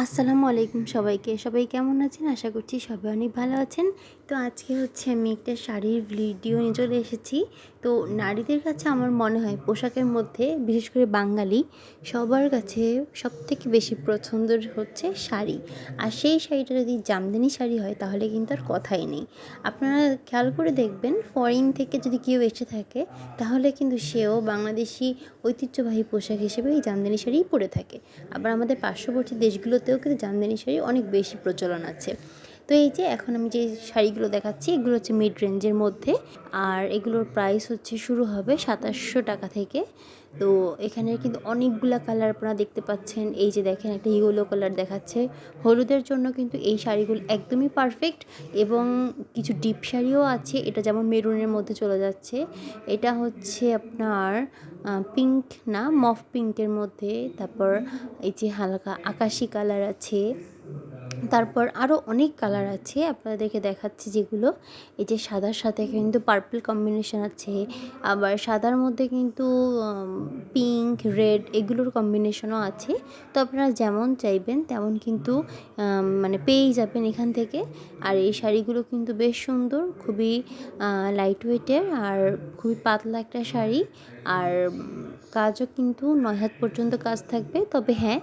আসসালামু আলাইকুম সবাই কেমন আছেন? আশা করছি সবাই অনেক ভালো আছেন। তো আজকে আমি একটা শাড়ির ভিডিও নিয়ে চলে এসেছি। তো নারীদের কাছে আমার মনে হয় পোশাকের মধ্যে বিশেষ করে বাঙালি সবার কাছে সবথেকে বেশি পছন্দের হচ্ছে শাড়ি। আর সেই শাড়িটা যদি জামদানি শাড়ি হয় তাহলে কিন্তু আর কথাই নেই। আপনারা খেয়াল করে দেখবেন ফরেন থেকে যদি কেউ এসে থাকে তাহলে কিন্তু সেও বাংলাদেশি ঐতিহ্যবাহী পোশাক হিসেবে এই জামদানি শাড়িই পরে থাকে। আবার আমাদের পার্শ্ববর্তী দেশগুলোতেও কিন্তু জামদানি শাড়ি অনেক বেশি প্রচলন আছে। তো এই যে এখন আমি যে শাড়িগুলো দেখাচ্ছি এগুলো হচ্ছে মিড রেঞ্জের মধ্যে, আর এগুলোর প্রাইস হচ্ছে শুরু হবে ২৭০০ টাকা থেকে। তো এখানে কিন্তু অনেকগুলা কালার আপনারা দেখতে পাচ্ছেন। এই যে দেখেন একটা ইয়েলো কালার দেখাচ্ছে, হলুদের জন্য কিন্তু এই শাড়িগুলো একদমই পারফেক্ট। এবং কিছু ডিপ শাড়িও আছে, এটা যেমন মেরুনের মধ্যে চলে যাচ্ছে, এটা হচ্ছে আপনার পিঙ্ক না মফ পিঙ্কের মধ্যে। তারপর এই যে হালকা আকাশি কালার আছে, তারপর আরও অনেক কালার আছে আপনাদেরকে দেখাচ্ছি যেগুলো। এই যে সাদার সাথে কিন্তু পার্পল কম্বিনেশন আছে, আবার সাদার মধ্যে কিন্তু পিঙ্ক রেড এগুলোর কম্বিনেশনও আছে। তো আপনারা যেমন চাইবেন তেমন কিন্তু মানে পেয়েই যাবেন এখান থেকে। আর এই শাড়িগুলো কিন্তু বেশ সুন্দর, খুবই লাইট ওয়েটের আর খুবই পাতলা একটা শাড়ি। আর কাজও কিন্তু ৯ হাত পর্যন্ত কাজ থাকবে। তবে হ্যাঁ,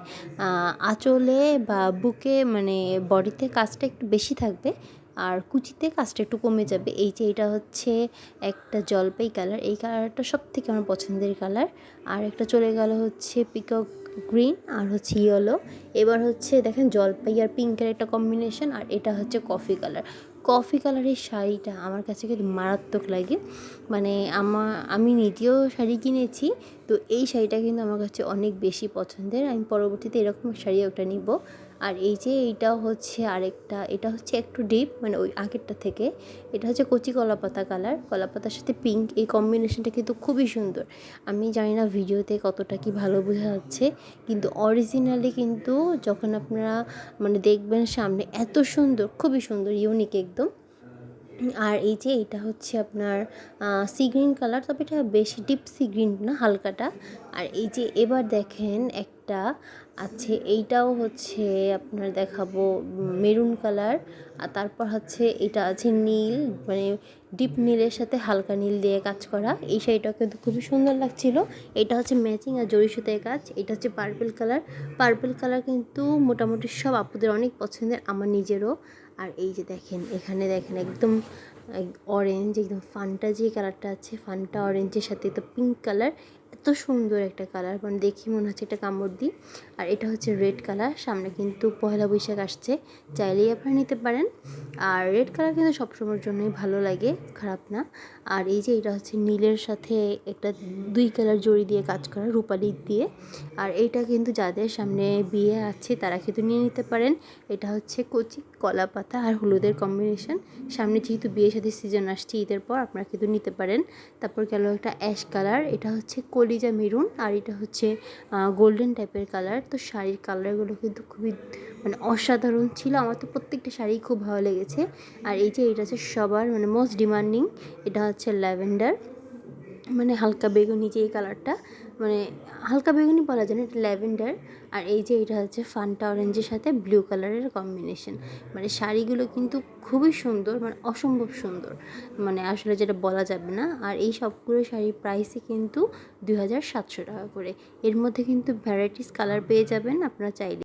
আঁচলে বা বুকে মানে বডিতে কাজটা একটু বেশি থাকবে, আর কুচিতে কাজটা একটু কমে যাবে। এই যে এটা হচ্ছে একটা জলপাই কালার, এই কালারটা সব থেকে আমার পছন্দের কালার। আর একটা চলে গেল হচ্ছে পিকক গ্রিন আর হচ্ছে ইয়েলো। এবার হচ্ছে দেখেন জলপাই আর পিঙ্কের একটা কম্বিনেশন, আর এটা হচ্ছে কফি কালারের শাড়িটা আমার কাছে কিন্তু মারাত্মক লাগে। মানে আমি নিজেও শাড়ি কিনেছি, তো এই শাড়িটা কিন্তু আমার কাছে অনেক বেশি পছন্দের। আমি পরবর্তীতে এরকম শাড়ি ওটা নিব। আর এই যে এইটাও হচ্ছে আরেকটা, এটা হচ্ছে একটু ডিপ মানে ওই আগেরটা থেকে। এটা হচ্ছে কচি কলাপাতা কালার, কলাপাতার সাথে পিঙ্ক, এই কম্বিনেশনটা কিন্তু খুবই সুন্দর। আমি জানি না ভিডিওতে কতটা কি ভালো বোঝা যাচ্ছে, কিন্তু অরিজিনালি কিন্তু যখন আপনারা মানে দেখবেন সামনে এত সুন্দর, খুবই সুন্দর, ইউনিক একদম। আর এই যে এটা হচ্ছে আপনার সি গ্রিন কালার, তবে এটা বেশি ডিপ সি গ্রিন না, হালকাটা। আর এই যে এবার দেখেন একটা আছে, এইটাও হচ্ছে আপনার দেখাবো মেরুন কালার। আর তারপর হচ্ছে এটা আছে নীল, মানে ডিপ নীলের সাথে হালকা নীল দিয়ে কাজ করা। এই শাড়িটা কিন্তু খুবই সুন্দর লাগছিল। এটা হচ্ছে ম্যাচিং আর জরি সুতায় কাজ। এটা হচ্ছে পার্পল কালার কিন্তু মোটামুটি সব আপুদের অনেক পছন্দের, আমার নিজেরও। আর এই যে দেখেন এখানে দেখেন একদম অরেঞ্জ, একদম ফান্টা যে কালারটা আছে, ফান্টা অরেঞ্জের সাথে তো পিঙ্ক কালার, এত সুন্দর একটা কালার, মানে দেখি মনে হচ্ছে একটা কামড় দিই। আর এটা হচ্ছে রেড কালার, সামনে কিন্তু পয়লা বৈশাখ আসছে, চাইলেই আপনারা নিতে পারেন। আর রেড কালার কিন্তু সবসময়ের জন্যই ভালো লাগে, খারাপ না। আর এই যে এটা হচ্ছে নীলের সাথে একটা 2 কালার জড়ি দিয়ে কাজ করা, রূপালি দিয়ে। আর এইটা কিন্তু যাদের সামনে বিয়ে আছে তারা কিন্তু নিয়ে নিতে পারেন। এটা হচ্ছে কচি কলা পাতা আর হলুদের কম্বিনেশন। সামনে যেহেতু বিয়ে শাদির সিজন আসছে ঈদের পর, আপনারা কিন্তু নিতে পারেন। তারপর গেল একটা অ্যাশ কালার, এটা হচ্ছে কলিজা মেরুন, আর এটা হচ্ছে গোল্ডেন টাইপের কালার। তো শাড়ির কালারগুলো কিন্তু খুবই মানে অসাধারণ ছিল, আমার তো প্রত্যেকটা শাড়ি খুব ভালো লেগেছে। আর এই যে এটা হচ্ছে সবার মানে মোস্ট ডিমান্ডিং, এটা হচ্ছে ল্যাভেন্ডার, মানে হালকা বেগুনি যে এই কালারটা, মানে হালকা বেগুনি বলা যায় না, এটা ল্যাভেন্ডার। আর এই যে এটা হচ্ছে ফান্টা অরেঞ্জের সাথে ব্লু কালারের কম্বিনেশন। মানে শাড়িগুলো কিন্তু খুবই সুন্দর, মানে অসম্ভব সুন্দর, মানে আসলে যেটা বলা যাবে না। আর এই সবগুলো শাড়ির প্রাইসই কিন্তু 2700 টাকা করে। এর মধ্যে কিন্তু ভ্যারাইটিস কালার পেয়ে যাবেন আপনারা চাইলে।